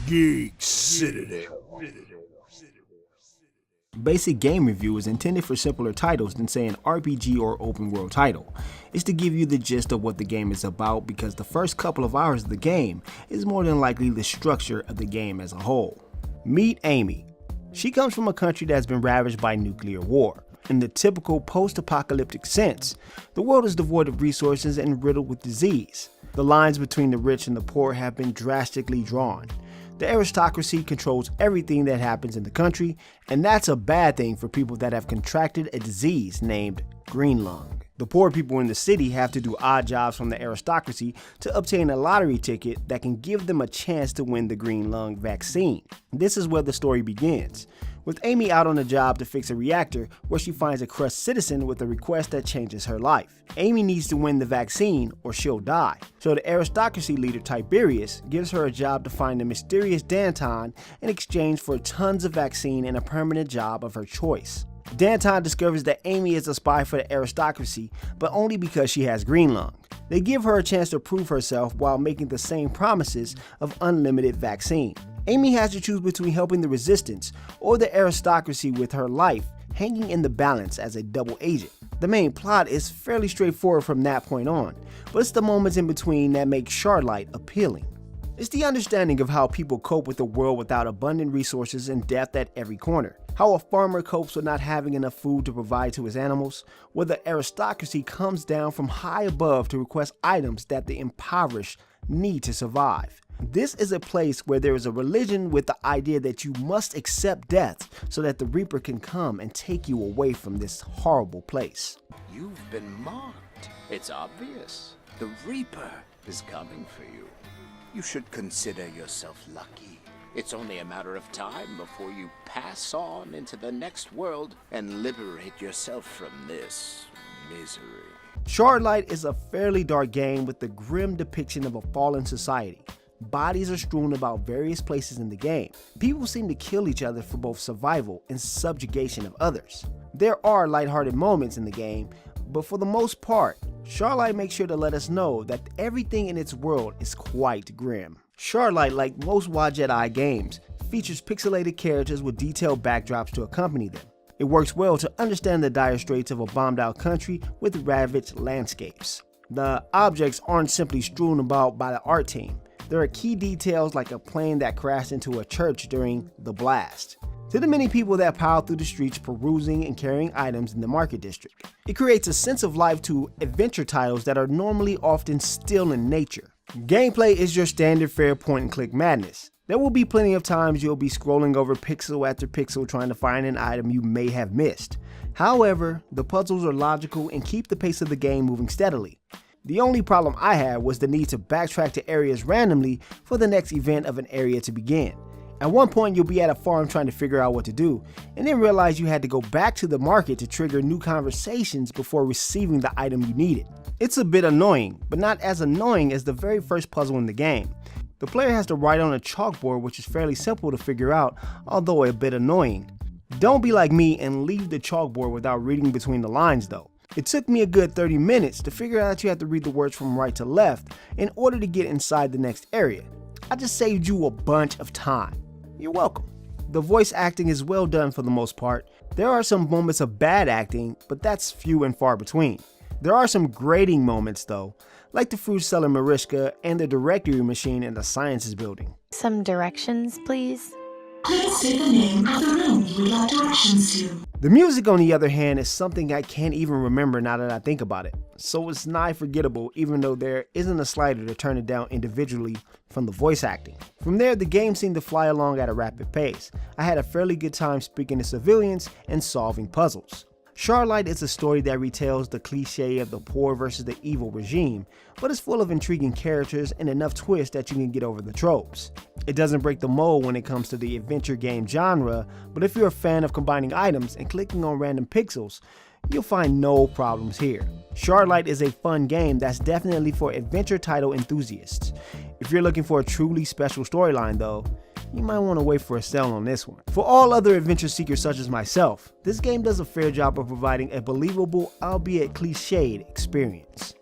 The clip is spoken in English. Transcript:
Geek, Citadel. Basic game review is intended for simpler titles than say an RPG or open world title. It's to give you the gist of what the game is about because the first couple of hours of the game is more than likely the structure of the game as a whole. Meet Amy. She comes from a country that's been ravaged by nuclear war. In the typical post-apocalyptic sense, the world is devoid of resources and riddled with disease. The lines between the rich and the poor have been drastically drawn. The aristocracy controls everything that happens in the country, and that's a bad thing for people that have contracted a disease named green lung. The poor people in the city have to do odd jobs from the aristocracy to obtain a lottery ticket that can give them a chance to win the green lung vaccine. This is where the story begins, with Amy out on a job to fix a reactor where she finds a crushed citizen with a request that changes her life. Amy needs to win the vaccine or she'll die, so the aristocracy leader Tiberius gives her a job to find the mysterious Danton in exchange for tons of vaccine and a permanent job of her choice. Danton discovers that Amy is a spy for the aristocracy, but only because she has green lung. They give her a chance to prove herself while making the same promises of unlimited vaccine. Amy has to choose between helping the resistance or the aristocracy with her life hanging in the balance as a double agent. The main plot is fairly straightforward from that point on, but it's the moments in between that make Shardlight appealing. It's the understanding of how people cope with a world without abundant resources and death at every corner. How a farmer copes with not having enough food to provide to his animals, where the aristocracy comes down from high above to request items that the impoverished need to survive. This is a place where there is a religion with the idea that you must accept death so that the Reaper can come and take you away from this horrible place. You've been marked. It's obvious. The Reaper is coming for you. You should consider yourself lucky. It's only a matter of time before you pass on into the next world and liberate yourself from this misery. Shardlight is a fairly dark game with the grim depiction of a fallen society. Bodies are strewn about various places in the game. People seem to kill each other for both survival and subjugation of others. There are lighthearted moments in the game, but for the most part, Shardlight makes sure to let us know that everything in its world is quite grim. Shardlight, like most Jedi games, features pixelated characters with detailed backdrops to accompany them. It works well to understand the dire straits of a bombed-out country with ravaged landscapes. The objects aren't simply strewn about by the art team. There are key details like a plane that crashed into a church during the blast, to the many people that pile through the streets perusing and carrying items in the market district. It creates a sense of life to adventure titles that are normally often still in nature. Gameplay is your standard fare point-and-click madness. There will be plenty of times you'll be scrolling over pixel after pixel trying to find an item you may have missed. However, the puzzles are logical and keep the pace of the game moving steadily. The only problem I had was the need to backtrack to areas randomly for the next event of an area to begin. At one point you'll be at a farm trying to figure out what to do, and then realize you had to go back to the market to trigger new conversations before receiving the item you needed. It's a bit annoying, but not as annoying as the very first puzzle in the game. The player has to write on a chalkboard, which is fairly simple to figure out, although a bit annoying. Don't be like me and leave the chalkboard without reading between the lines though. It took me a good 30 minutes to figure out that you have to read the words from right to left in order to get inside the next area. I just saved you a bunch of time. You're welcome. The voice acting is well done for the most part. There are some moments of bad acting, but that's few and far between. There are some grating moments though, like the fruit seller Mariska and the directory machine in the sciences building. Some directions, please. Please say the name of the room you would like directions to. The music, on the other hand, is something I can't even remember now that I think about it, so it's nigh forgettable even though there isn't a slider to turn it down individually from the voice acting. From there, the game seemed to fly along at a rapid pace. I had a fairly good time speaking to civilians and solving puzzles. Shardlight is a story that retells the cliche of the poor versus the evil regime, but it's full of intriguing characters and enough twists that you can get over the tropes. It doesn't break the mold when it comes to the adventure game genre, but if you're a fan of combining items and clicking on random pixels, you'll find no problems here. Shardlight is a fun game that's definitely for adventure title enthusiasts. If you're looking for a truly special storyline though, you might want to wait for a sale on this one. For all other adventure seekers such as myself, this game does a fair job of providing a believable, albeit cliched, experience.